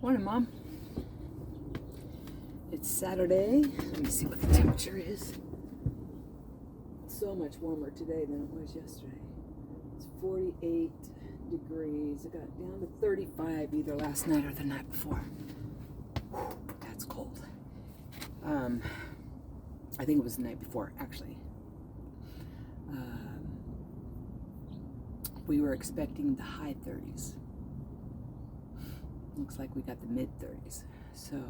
Morning, Mom. It's Saturday. Let me see what the temperature is. It's so much warmer today than it was yesterday. It's 48 degrees. It got down to 35 either last night or the night before. Whew, that's cold. I think it was the night before, actually. We were expecting the high 30s. Looks like we got the mid 30s. So,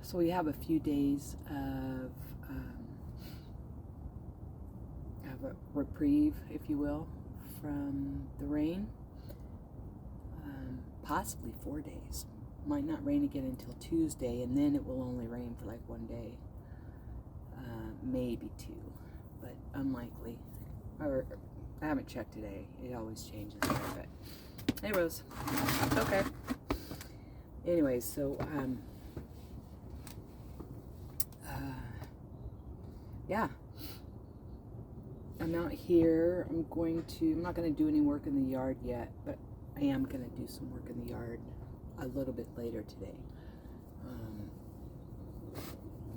so we have a few days of a reprieve, if you will, from the rain. Possibly 4 days. Might not rain again until Tuesday, and then it will only rain for like 1 day, maybe 2, but unlikely. Or I haven't checked today. It always changes. But anyways, okay. Anyways, so yeah, I'm out here. I'm not going to do any work in the yard yet, but I am going to do some work in the yard a little bit later today.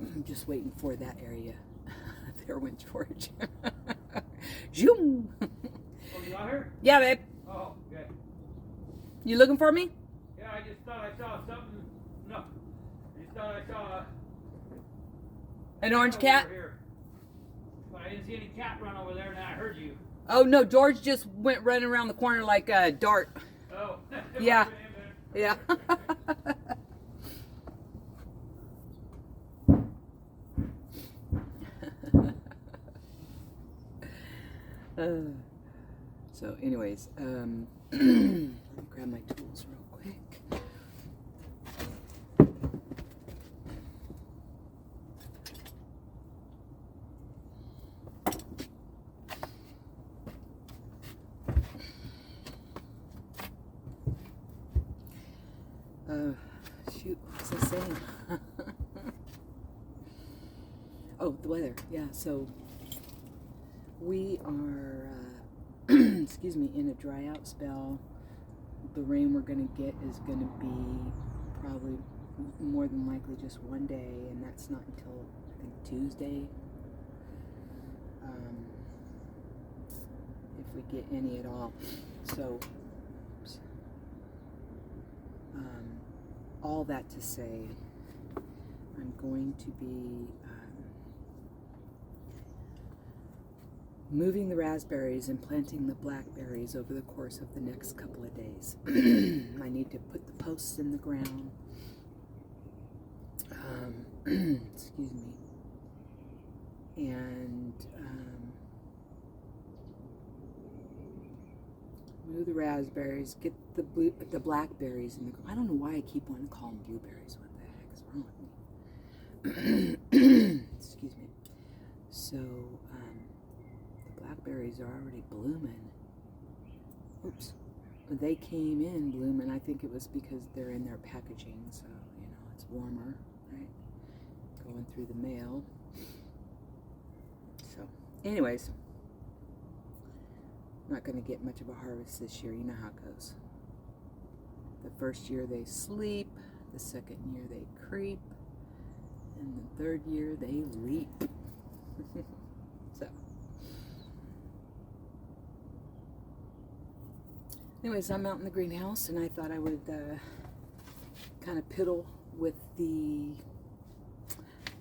I'm just waiting for that area. There went George. Zoom. Oh, you out here? Yeah, babe. Oh, okay. You looking for me? Yeah, I just thought I saw something. No. I just thought I saw An orange cat? over here. But I didn't see any cat run over there, and I heard you. Oh, no, George just went running around the corner like a dart. Oh. Yeah. Yeah. So anyways, let me grab my tools real quick. Shoot, what was I saying? Oh, the weather. Yeah, so we are excuse me, in a dry out spell. The rain we're going to get is going to be probably more than likely just 1 day, and that's not until I think Tuesday, if we get any at all. So all that to say, I'm going to be moving the raspberries and planting the blackberries over the course of the next couple of days. I need to put the posts in the ground. Excuse me. And move the raspberries, get the blackberries in the ground. I don't know why I keep wanting to call them blueberries. What the heck is wrong with me? Excuse me. So, blackberries are already blooming. Oops. They came in blooming. I think it was because they're in their packaging, so, you know, it's warmer, right? Going through the mail. So, anyways, not going to get much of a harvest this year. You know how it goes. The first year they sleep, the second year they creep, and the third year they leap. So, anyways, I'm out in the greenhouse, and I thought I would kind of piddle with the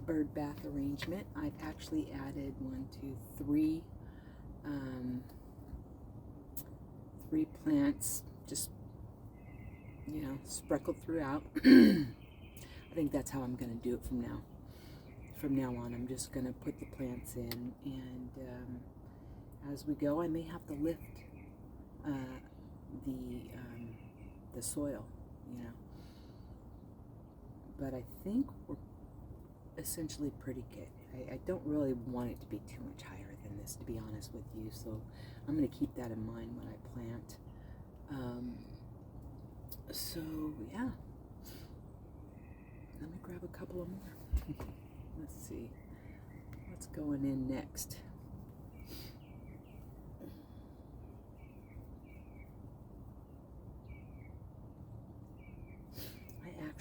Birdbath arrangement. I've actually added 3 plants, just, you know, sprinkled throughout. I think that's how I'm going to do it from now. From now on, I'm just going to put the plants in, and as we go, I may have to lift the soil, you know. But I think we're essentially pretty good. I don't really want it to be too much higher than this, to be honest with you. So I'm going to keep that in mind when I plant. So yeah, let me grab a couple of more. Let's see what's going in next.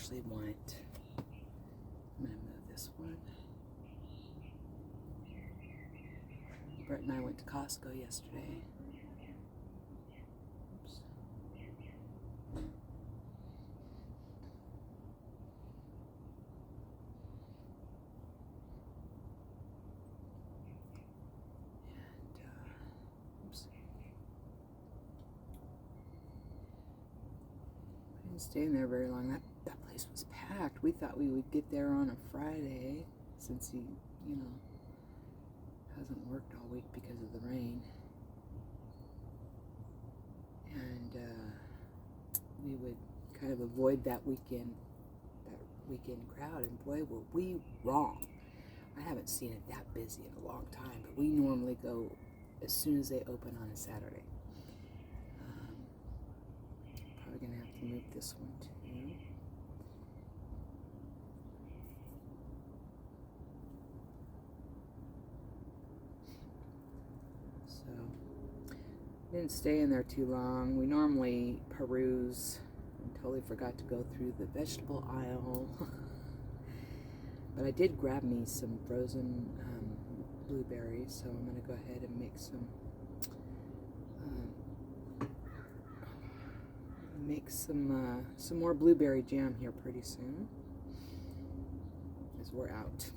actually want, I'm going to move this one. Brett and I went to Costco yesterday. Oops. Oops. I didn't stay in there very long. That place was packed. We thought we would get there on a Friday since he, you know, hasn't worked all week because of the rain. And we would kind of avoid that weekend crowd. And boy, were we wrong. I haven't seen it that busy in a long time, but we normally go as soon as they open on a Saturday. Probably going to have to move this one too. So, didn't stay in there too long. We normally peruse. I totally forgot to go through the vegetable aisle. But I did grab me some frozen blueberries, so I'm going to go ahead and make some more blueberry jam here pretty soon, as we're out,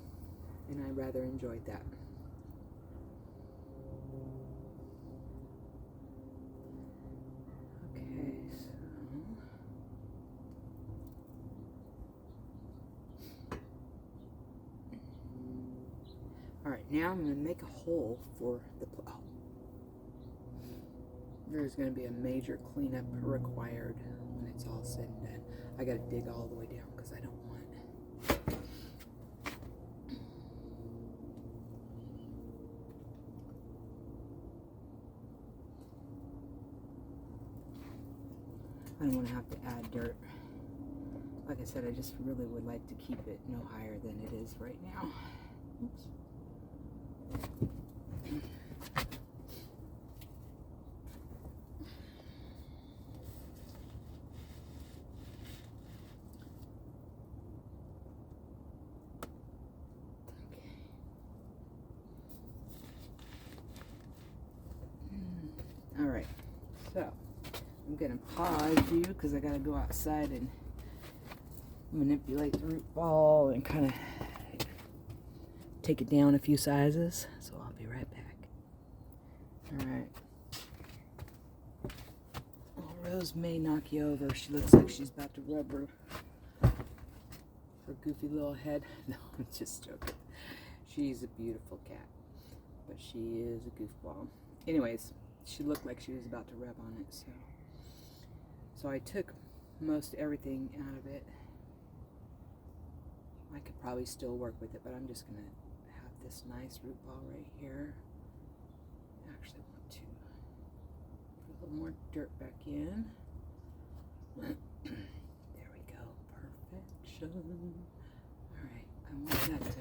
and I rather enjoyed that. Okay, so all right, now I'm going to make a hole for the plow. There's going to be a major cleanup required when it's all said and done. I got to dig all the way down because I don't want to have to add dirt. Like I said, I just really would like to keep it no higher than it is right now. Oops. All right, so I'm gonna pause you because I gotta go outside and manipulate the root ball and kind of take it down a few sizes. So I'll be right back. All right. Well, Rose may knock you over. She looks like she's about to rub her goofy little head. No, I'm just joking. She's a beautiful cat, but she is a goofball. Anyways, she looked like she was about to rub on it, so I took most everything out of it. I could probably still work with it, but I'm just gonna have this nice root ball right here. I actually want to put a little more dirt back in. There we go, perfection. All right, I want that to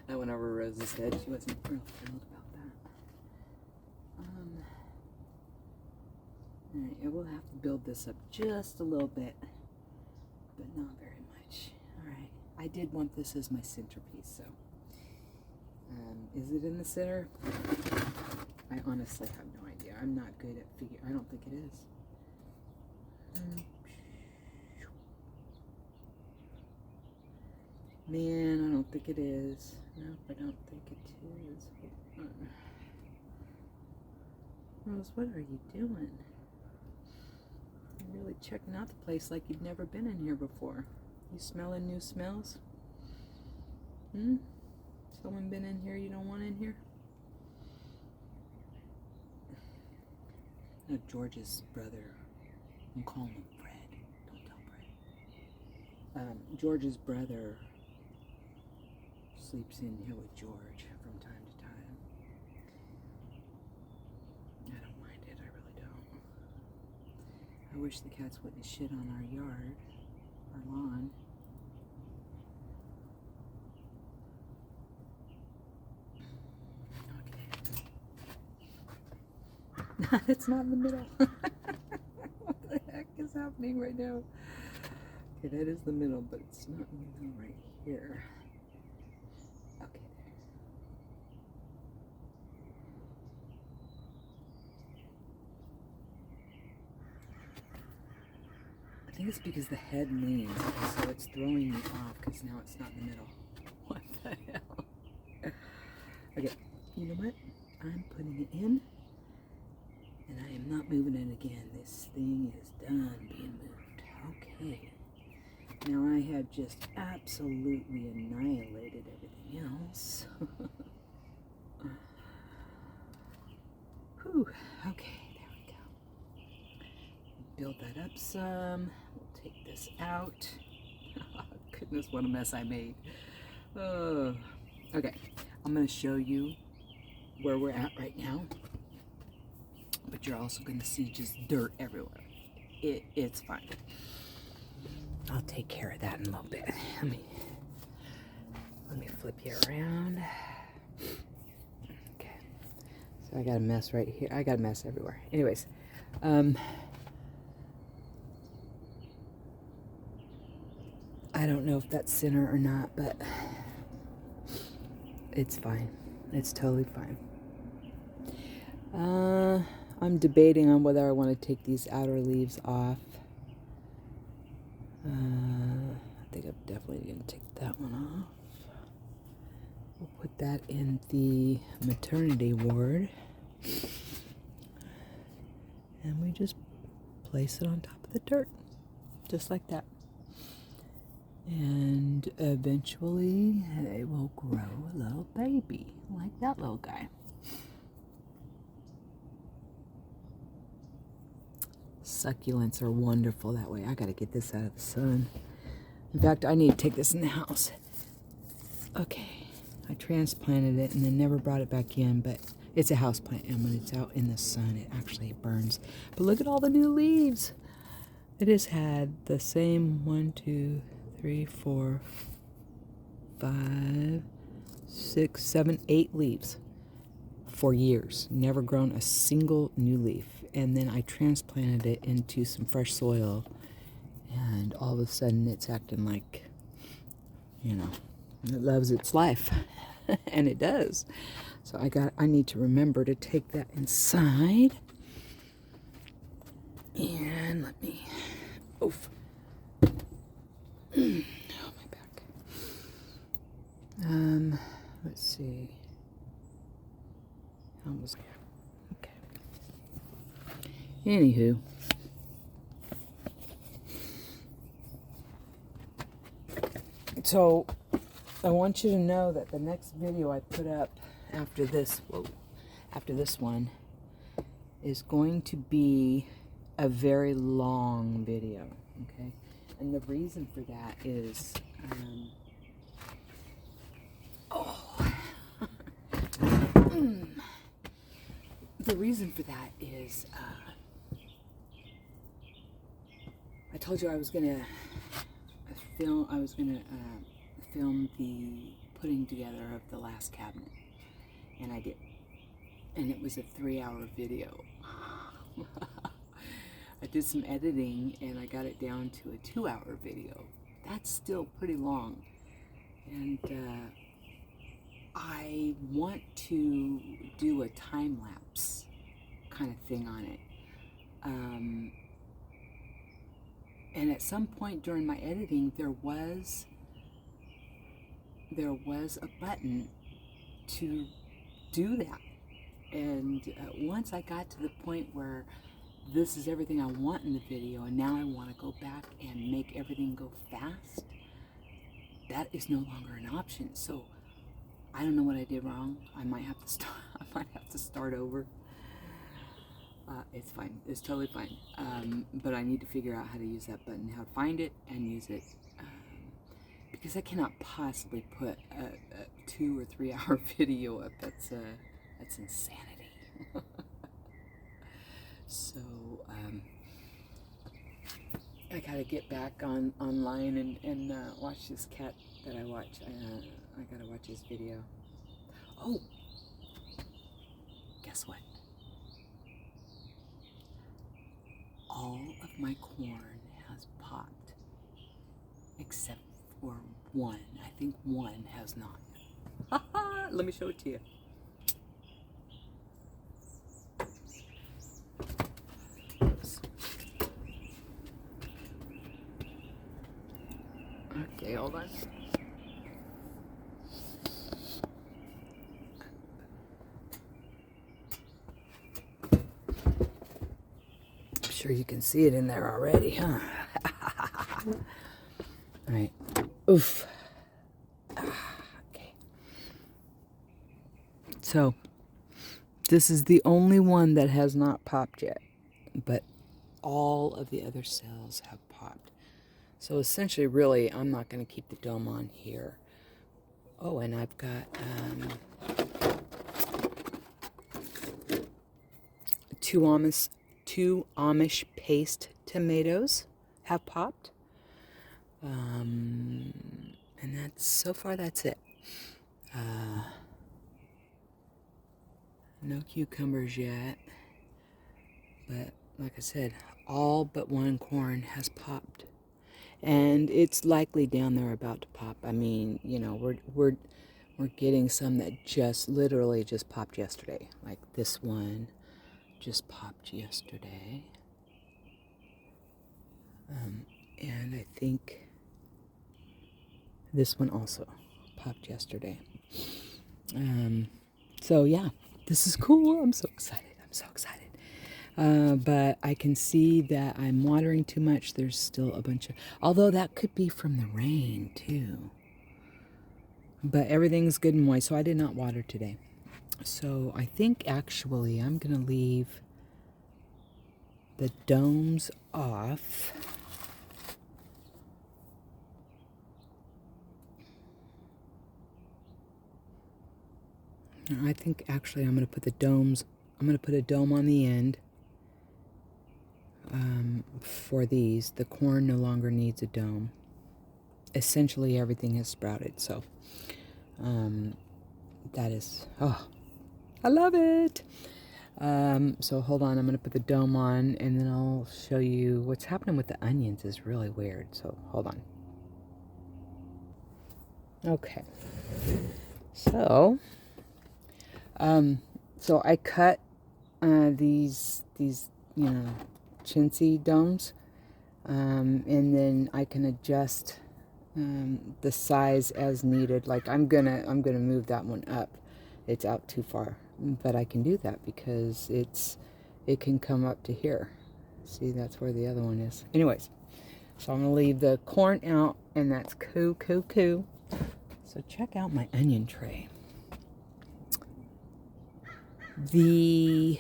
I went over Rose's head. She wasn't real thrilled about that. Alright, I will have to build this up just a little bit, but not very much. Alright, I did want this as my centerpiece, so is it in the center? I honestly have no idea. I'm not good at figuring. I don't think it is. Man, I don't think it is. Nope, I don't think it is. Rose, what are you doing? You're really checking out the place like you've never been in here before. You smelling new smells? Someone been in here you don't want in here? No, George's brother. I'm calling him Fred. Don't tell Fred. George's brother sleeps in here with George from time to time. I don't mind it, I really don't. I wish the cats wouldn't shit on our yard, our lawn. Okay. It's not in the middle. What the heck is happening right now? Okay, that is the middle, but it's not in the middle right here. Okay, there. I think it's because the head leans, so it's throwing me off because now it's not in the middle. What the hell? Okay, you know what? I'm putting it in, and I am not moving it again. This thing is done being moved. Okay. Now I have just absolutely annihilated everything else. Whew. Okay, there we go. Build that up some. We'll take this out. Goodness, what a mess I made. Okay, I'm going to show you where we're at right now. But you're also going to see just dirt everywhere. It's fine. I'll take care of that in a little bit. Let me flip you around. Okay. So I got a mess right here. I got a mess everywhere. Anyways, I don't know if that's center or not, but it's fine. It's totally fine. I'm debating on whether I want to take these outer leaves off. I think I'm definitely going to take that one off. We'll put that in the maternity ward. And we just place it on top of the dirt. Just like that. And eventually it will grow a little baby. Like that little guy. Succulents are wonderful that way. I gotta get this out of the sun. In fact, I need to take this in the house. Okay, I transplanted it and then never brought it back in, but it's a house plant, and when it's out in the sun, it actually burns. But look at all the new leaves. It has had the same 1, 2, 3, 4, 5, 6, 7, 8 leaves for years. Never grown a single new leaf. And then I transplanted it into some fresh soil, and all of a sudden it's acting like, you know, it loves its life. And it does. So I need to remember to take that inside. And let me, oof. Oh, my back. Let's see. Almost there. Anywho, so I want you to know that the next video I put up after this one, is going to be a very long video, okay? And the reason for that is, the reason for that is, I told you I was gonna film the putting together of the last cabinet, and I did, and it was a 3-hour video. I did some editing and I got it down to a 2-hour video. That's still pretty long, and I want to do a time lapse kind of thing on it. And at some point during my editing, there was a button to do that. And once I got to the point where this is everything I want in the video, and now I want to go back and make everything go fast, that is no longer an option. So I don't know what I did wrong. I might have to start over. It's fine. It's totally fine. But I need to figure out how to use that button, how to find it and use it. because I cannot possibly put a 2 or 3 hour video up. That's insanity. So I gotta get back online and watch this cat that I watch. I gotta watch his video. Oh, guess what? All of my corn has popped, except for one. I think one has not. Let me show it to you. Oops. Okay, hold on. I'm sure you can see it in there already, huh? All right. Oof. Okay. So, this is the only one that has not popped yet, but all of the other cells have popped. So essentially, really, I'm not going to keep the dome on here. Oh, and I've got two Amish paste tomatoes have popped. And so far that's it. No cucumbers yet, but like I said, all but one corn has popped, and it's likely down there about to pop. I mean, you know, we're getting some that literally just popped yesterday. Like this one just popped yesterday, and I think this one also popped yesterday. So yeah, this is cool. I'm so excited. But I can see that I'm watering too much. There's still a bunch of, although that could be from the rain too. But everything's good and moist, so I did not water today. So I think actually I'm gonna leave the domes off. I think actually I'm going to put the domes, I'm going to put a dome on the end for these. The corn no longer needs a dome. Essentially everything has sprouted, so that is, oh, I love it. So hold on, I'm going to put the dome on and then I'll show you what's happening with the onions is really weird, so hold on. Okay, so I cut these chintzy domes, and then I can adjust the size as needed. Like I'm gonna move that one up. It's out too far, but I can do that because it can come up to here. See, that's where the other one is. Anyways, so I'm gonna leave the corn out, and that's cool. So check out my onion tray. The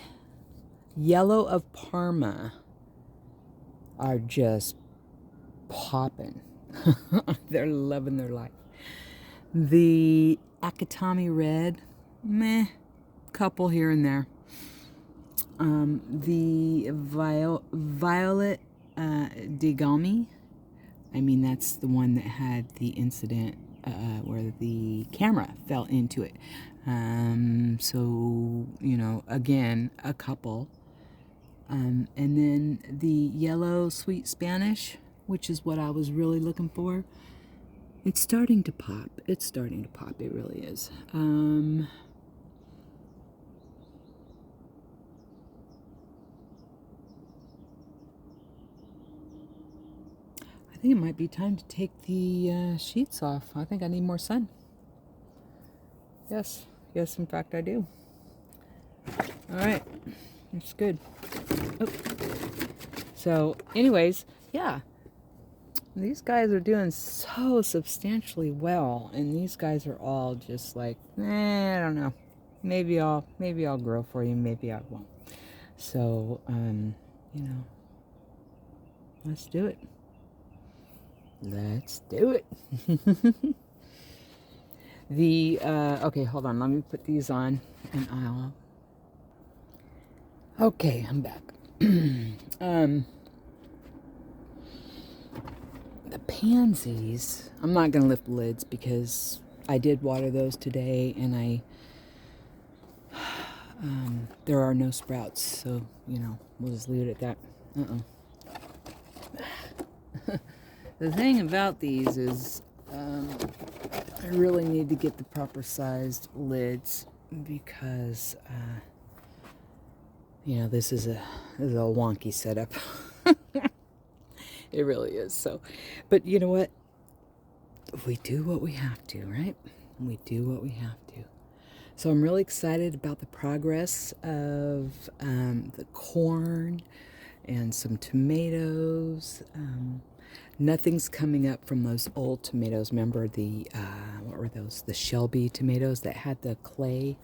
yellow of Parma are just popping. They're loving their life. The Akatami red, meh, couple here and there. The violet Digami, I mean, that's the one that had the incident where the camera fell into it. So, you know, again, a couple. And then the yellow sweet Spanish, which is what I was really looking for. It's starting to pop. It really is. I think it might be time to take the sheets off. I think I need more sun. Yes, in fact I do. All right, it's good. Oh. So anyways, yeah, these guys are doing so substantially well, and these guys are all just like, I don't know, maybe I'll grow for you, maybe I won't. So you know, let's do it. Let's do it. Okay, hold on. Let me put these on and okay, I'm back. The pansies, I'm not going to lift the lids because I did water those today and there are no sprouts, so, we'll just leave it at that. The thing about these is I really need to get the proper sized lids because, this is a wonky setup. It really is. So, but you know what? We do what we have to, right? We do what we have to. So I'm really excited about the progress of the corn and some tomatoes. Nothing's coming up from those old tomatoes. Remember what were those? The Shelby tomatoes that had the clay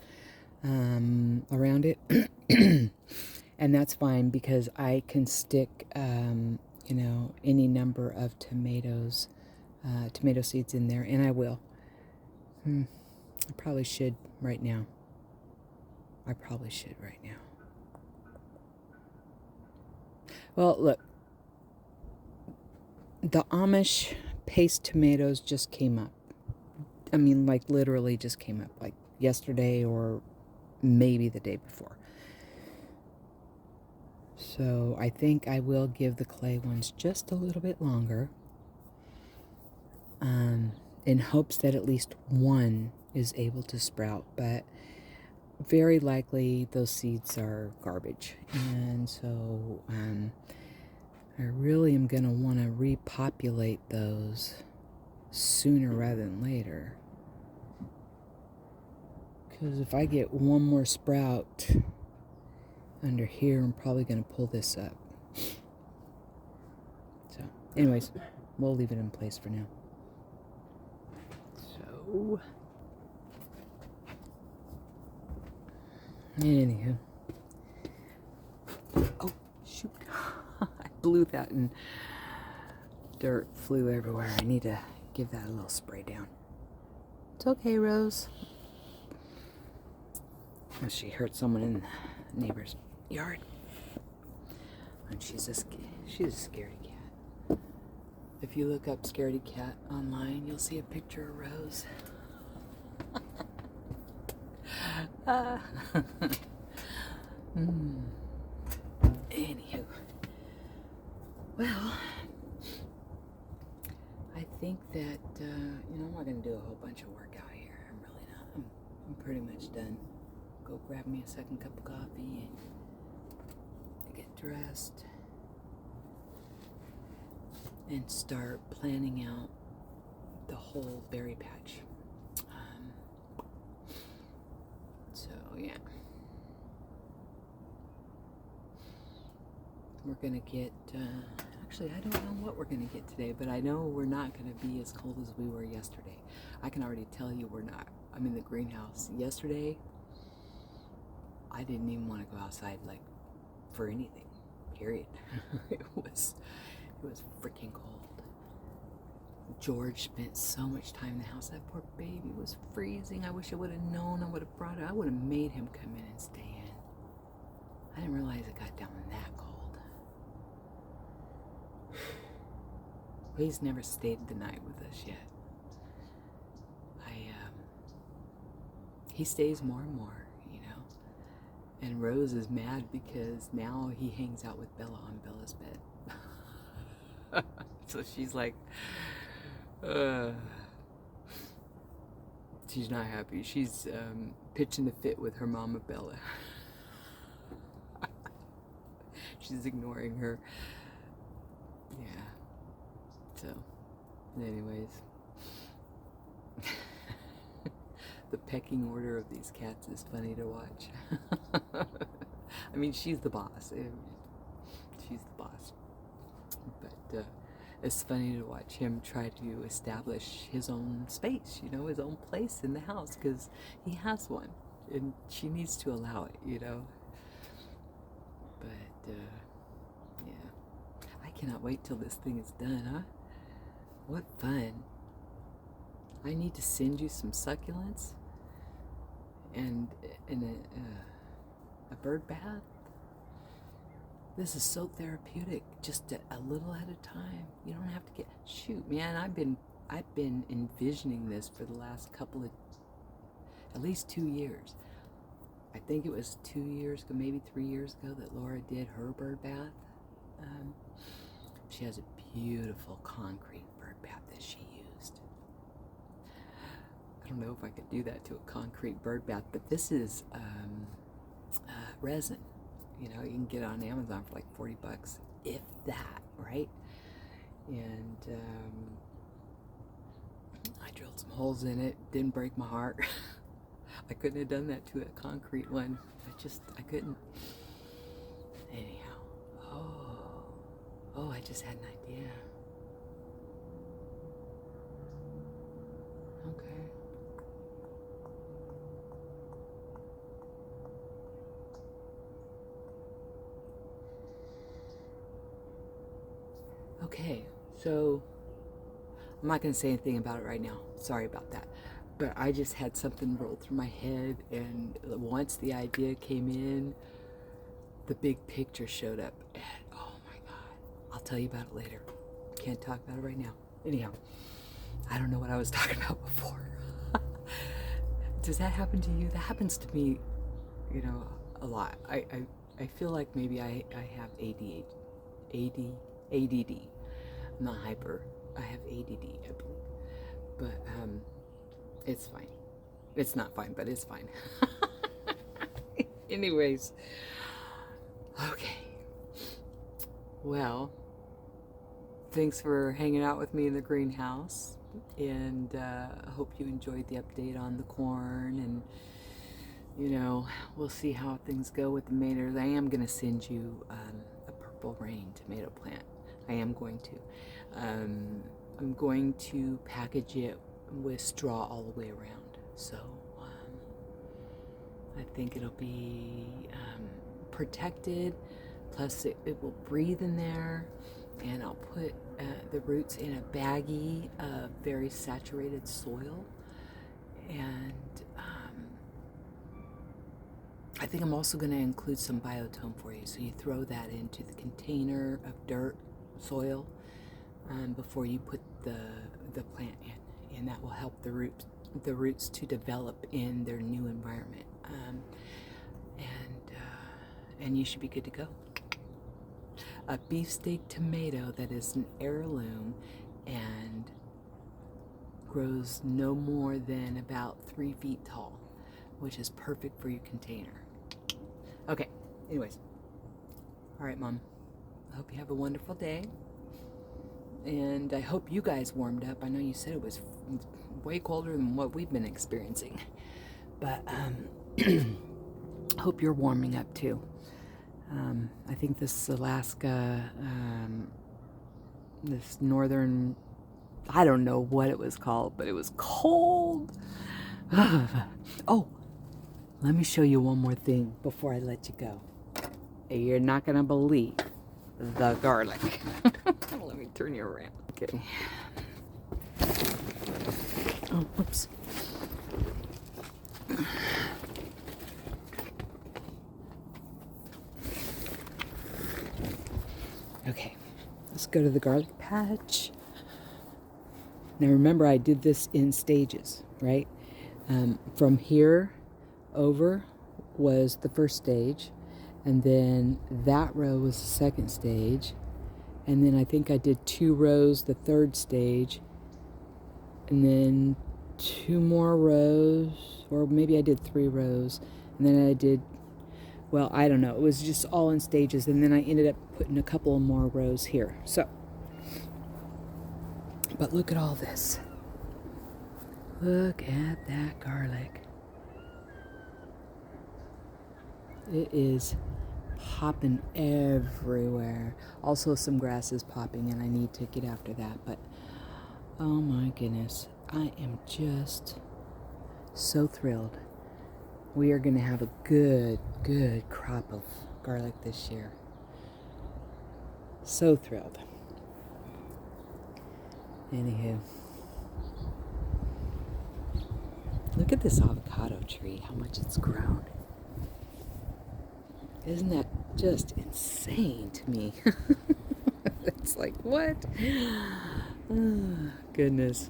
around it. And that's fine because I can stick, any number of tomato seeds in there, and I will. I probably should right now. Well, look. The Amish paste tomatoes just came up. I mean, like literally just came up, like yesterday or maybe the day before. So I think I will give the clay ones just a little bit longer, in hopes that at least one is able to sprout. But very likely those seeds are garbage. And so I really am going to want to repopulate those sooner rather than later. Because if I get one more sprout under here, I'm probably going to pull this up. So, anyways, we'll leave it in place for now. So, anywho. Oh, shoot. I blew that and dirt flew everywhere. I need to give that a little spray down. It's okay, Rose. Oh, she hurt someone in the neighbor's yard. And she's a scaredy cat. If you look up scaredy cat online, you'll see a picture of Rose. Anywho. Well, I think that, I'm not going to do a whole bunch of work out here. I'm really not. I'm pretty much done. Go grab me a second cup of coffee and get dressed and start planning out the whole berry patch. So, yeah. We're going to get, actually, I don't know what we're going to get today, but I know we're not going to be as cold as we were yesterday. I can already tell you we're not. I'm in the greenhouse. Yesterday, I didn't even want to go outside, like, for anything, period. It was freaking cold. George spent so much time in the house. That poor baby was freezing. I wish I would have known. I would have brought it. I would have made him come in and stay in. I didn't realize it got down that cold. He's never stayed the night with us yet. He stays more and more, And Rose is mad because now he hangs out with Bella on Bella's bed. So she's like, she's not happy. She's pitching a fit with her mama Bella. She's ignoring her. Yeah. So, anyways. The pecking order of these cats is funny to watch. I mean, she's the boss. She's the boss. But it's funny to watch him try to establish his own space, his own place in the house, because he has one. And she needs to allow it, But, yeah. I cannot wait till this thing is done, huh? What fun. I need to send you some succulents and a bird bath. This is so therapeutic, just a little at a time. You don't have to get, shoot, man, I've been envisioning this for the last at least 2 years. I think it was 2 years ago, maybe 3 years ago, that Laura did her bird bath. She has a beautiful concrete bird bath that she used. I don't know if I could do that to a concrete bird bath, but this is resin. You know, you can get it on Amazon for like $40, if that, right? And I drilled some holes in it. Didn't break my heart. I couldn't have done that to a concrete one. I couldn't. Anyhow. Oh, I just had an idea. Okay. Okay, so I'm not going to say anything about it right now. Sorry about that. But I just had something roll through my head, and once the idea came in, the big picture showed up. And oh my God, I'll tell you about it later. Can't talk about it right now. Anyhow, I don't know what I was talking about before. Does that happen to you? That happens to me, you know, a lot. I feel like maybe I have ADD. I'm not hyper. I have ADD, I believe. But it's fine. It's not fine, but it's fine. Anyways. Okay. Well, thanks for hanging out with me in the greenhouse. And I hope you enjoyed the update on the corn. And, you know, we'll see how things go with the tomatoes. I am going to send you a purple rain tomato plant. I am going to. I'm going to package it with straw all the way around. So I think it'll be protected. Plus it will breathe in there. And I'll put the roots in a baggie of very saturated soil. And I think I'm also going to include some biotome for you. So you throw that into the container of dirt, soil, before you put the plant in. And that will help the roots to develop in their new environment. And you should be good to go. A beefsteak tomato that is an heirloom and grows no more than about 3 feet tall, which is perfect for your container. Okay, anyways. All right, Mom. I hope you have a wonderful day. And I hope you guys warmed up. I know you said it was way colder than what we've been experiencing. But I hope you're warming up too. I think this Alaska, this northern, I don't know what it was called, but it was cold. Oh, let me show you one more thing before I let you go. You're not going to believe the garlic. Let me turn you around. Okay. Oh, whoops. Okay, let's go to the garlic patch. Now remember, I did this in stages, right? From here over was the first stage, and then that row was the second stage, and then I think I did 2 rows the third stage, and then 2 more rows, or maybe I did 3 rows, and then I did, well, I don't know. It was just all in stages, and then I ended up putting a couple more rows here. So, but look at all this. Look at that garlic. It is popping everywhere. Also, some grass is popping, and I need to get after that. But, oh my goodness, I am just so thrilled. We are going to have a good crop of garlic this year. So thrilled. Anywho. Look at this avocado tree, how much it's grown. Isn't that just insane to me? It's like, what? Oh, goodness.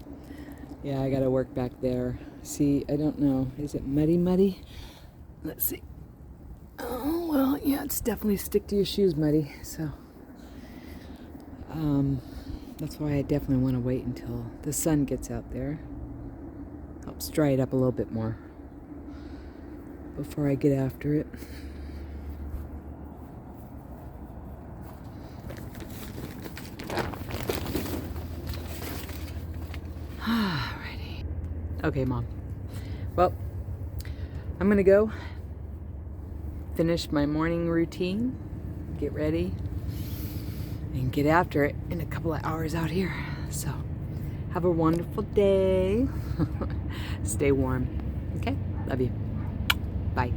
Yeah, I gotta work back there. See, I don't know. Is it muddy? Let's see. Oh, well, yeah, it's definitely stick to your shoes muddy. So, that's why I definitely want to wait until the sun gets out there. Helps dry it up a little bit more before I get after it. Alrighty. Okay, Mom. Well, I'm gonna go finish my morning routine, get ready, and get after it in a couple of hours out here. So, have a wonderful day. Stay warm. Okay? Love you. Bye.